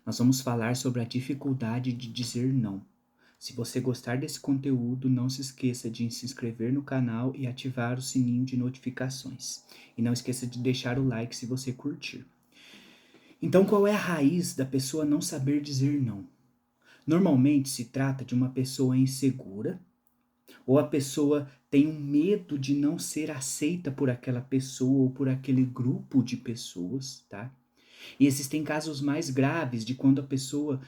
Nós vamos falar sobre a dificuldade de dizer não. Se você gostar desse conteúdo, não se esqueça de se inscrever no canal e ativar o sininho de notificações. E não esqueça de deixar o like se você curtir. Então, qual é a raiz da pessoa não saber dizer não? Normalmente se trata de uma pessoa insegura, ou a pessoa tem um medo de não ser aceita por aquela pessoa ou por aquele grupo de pessoas, tá? E existem casos mais graves de quando a pessoa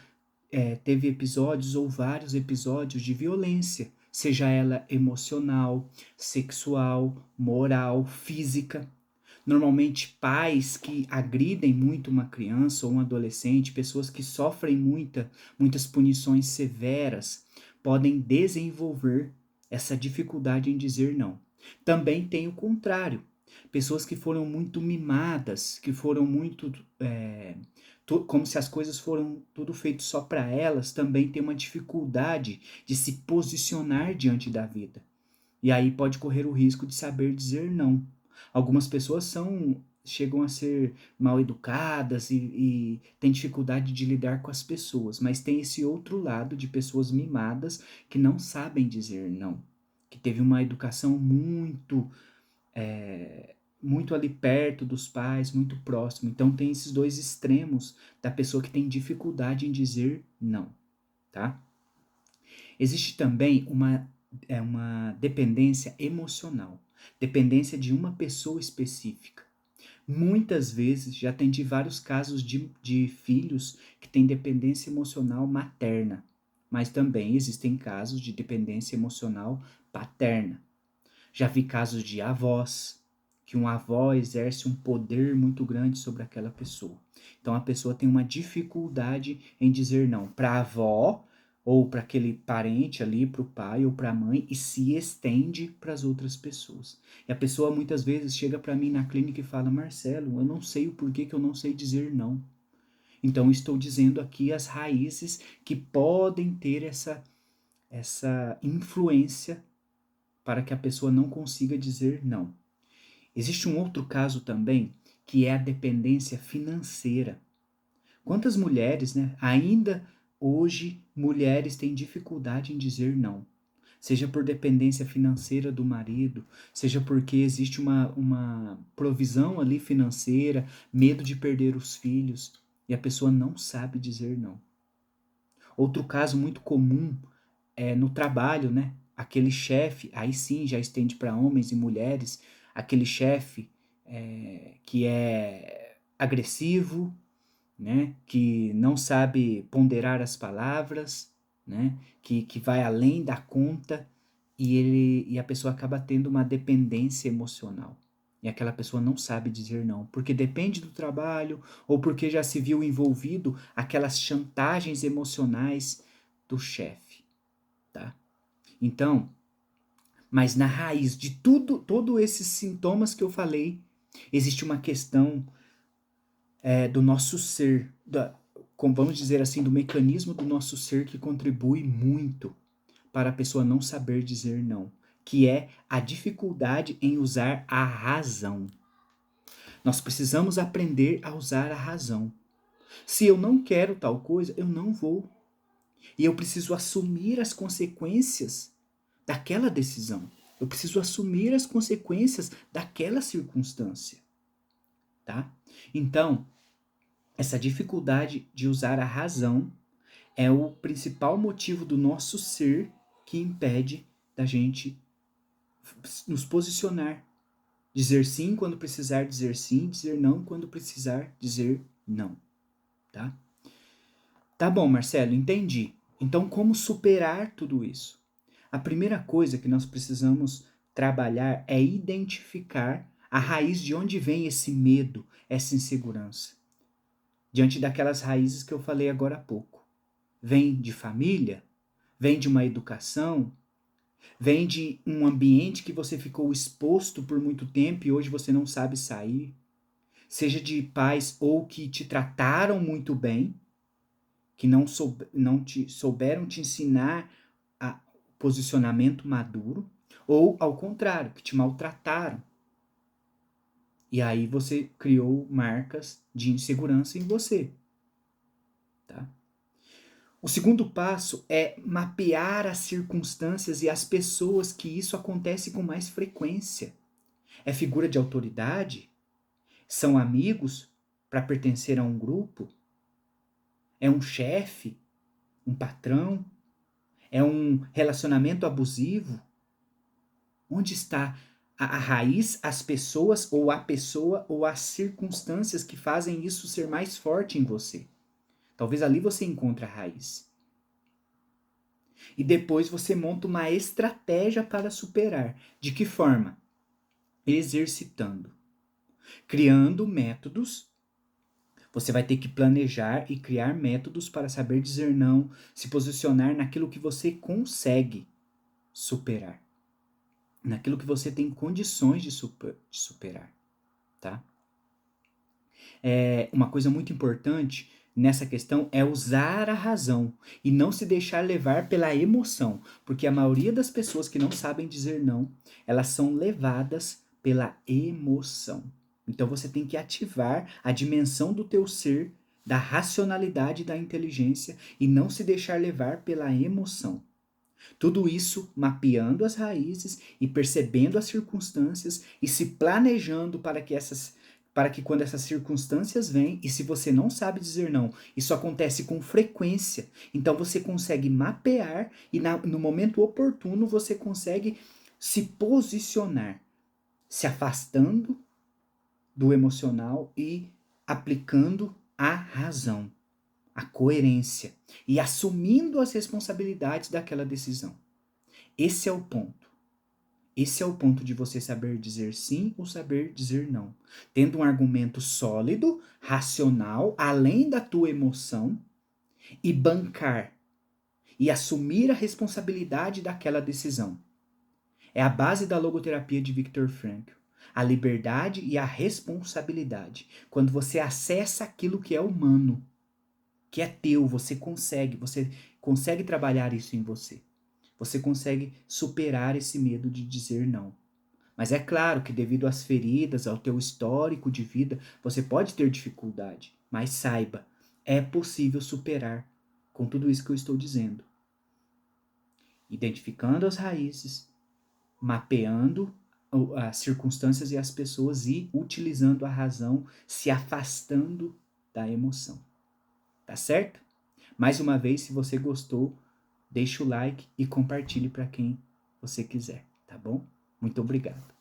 teve episódios ou vários episódios de violência, seja ela emocional, sexual, moral, física. Normalmente pais que agridem muito uma criança ou um adolescente, pessoas que sofrem muitas punições severas, podem desenvolver essa dificuldade em dizer não. Também tem o contrário, pessoas que foram muito mimadas, que foram muito como se as coisas foram tudo feito só para elas, também têm uma dificuldade de se posicionar diante da vida. E aí pode correr o risco de saber dizer não. Algumas pessoas chegam a ser mal educadas e têm dificuldade de lidar com as pessoas, mas tem esse outro lado de pessoas mimadas que não sabem dizer não, que teve uma educação muito ali perto dos pais, muito próximo. Então tem esses dois extremos da pessoa que tem dificuldade em dizer não, tá? Existe também uma dependência emocional, dependência de uma pessoa específica. Muitas vezes, já atendi vários casos de filhos que têm dependência emocional materna, mas também existem casos de dependência emocional paterna. Já vi casos de avós, que um avó exerce um poder muito grande sobre aquela pessoa. Então a pessoa tem uma dificuldade em dizer não para a avó ou para aquele parente ali, para o pai ou para a mãe, e se estende para as outras pessoas. E a pessoa muitas vezes chega para mim na clínica e fala: Marcelo, eu não sei o porquê que eu não sei dizer não. Então estou dizendo aqui as raízes que podem ter essa influência para que a pessoa não consiga dizer não. Existe um outro caso também, que é a dependência financeira. Quantas mulheres, né, ainda hoje, mulheres têm dificuldade em dizer não? Seja por dependência financeira do marido, seja porque existe uma provisão ali financeira, medo de perder os filhos, e a pessoa não sabe dizer não. Outro caso muito comum é no trabalho, né? Aquele chefe, aí sim já estende para homens e mulheres, aquele chefe que é agressivo, né? Que não sabe ponderar as palavras, né? Que vai além da conta e a pessoa acaba tendo uma dependência emocional. E aquela pessoa não sabe dizer não, porque depende do trabalho ou porque já se viu envolvido aquelas chantagens emocionais do chefe, tá? Então, mas na raiz de todos esses sintomas que eu falei, existe uma questão do nosso ser, como vamos dizer assim, do mecanismo do nosso ser que contribui muito para a pessoa não saber dizer não, que é a dificuldade em usar a razão. Nós precisamos aprender a usar a razão. Se eu não quero tal coisa, eu não vou. E eu preciso assumir as consequências daquela decisão. Eu preciso assumir as consequências daquela circunstância, tá? Então, essa dificuldade de usar a razão é o principal motivo do nosso ser que impede da gente nos posicionar. Dizer sim quando precisar dizer sim, dizer não quando precisar dizer não, tá? Tá bom, Marcelo, entendi. Então, como superar tudo isso? A primeira coisa que nós precisamos trabalhar é identificar a raiz de onde vem esse medo, essa insegurança. Diante daquelas raízes que eu falei agora há pouco. Vem de família? Vem de uma educação? Vem de um ambiente que você ficou exposto por muito tempo e hoje você não sabe sair? Seja de pais ou que te trataram muito bem, que souberam te ensinar a posicionamento maduro, ou ao contrário, que te maltrataram. E aí você criou marcas de insegurança em você. tá? O segundo passo é mapear as circunstâncias e as pessoas que isso acontece com mais frequência. É figura de autoridade? São amigos para pertencer a um grupo? É um chefe? Um patrão? É um relacionamento abusivo? Onde está a raiz, as pessoas, ou a pessoa, ou as circunstâncias que fazem isso ser mais forte em você? Talvez ali você encontre a raiz. E depois você monta uma estratégia para superar. De que forma? Exercitando. Criando métodos. Você vai ter que planejar e criar métodos para saber dizer não, se posicionar naquilo que você consegue superar. Naquilo que você tem condições de superar, tá? Uma coisa muito importante nessa questão é usar a razão e não se deixar levar pela emoção, porque a maioria das pessoas que não sabem dizer não, elas são levadas pela emoção. Então você tem que ativar a dimensão do teu ser, da racionalidade e da inteligência e não se deixar levar pela emoção. Tudo isso mapeando as raízes e percebendo as circunstâncias e se planejando para que quando essas circunstâncias vêm, e se você não sabe dizer não, isso acontece com frequência, então você consegue mapear e no momento oportuno você consegue se posicionar, se afastando do emocional e aplicando a razão, a coerência e assumindo as responsabilidades daquela decisão. Esse é o ponto. Esse é o ponto de você saber dizer sim ou saber dizer não. Tendo um argumento sólido, racional, além da tua emoção, e bancar e assumir a responsabilidade daquela decisão. É a base da logoterapia de Viktor Frankl. A liberdade e a responsabilidade. Quando você acessa aquilo que é humano, que é teu, você consegue trabalhar isso em você. Você consegue superar esse medo de dizer não. Mas é claro que devido às feridas, ao teu histórico de vida, você pode ter dificuldade. Mas saiba, é possível superar com tudo isso que eu estou dizendo. Identificando as raízes, mapeando as circunstâncias e as pessoas e utilizando a razão, se afastando da emoção. Tá certo? Mais uma vez, se você gostou, deixa o like e compartilhe para quem você quiser, tá bom? Muito obrigado.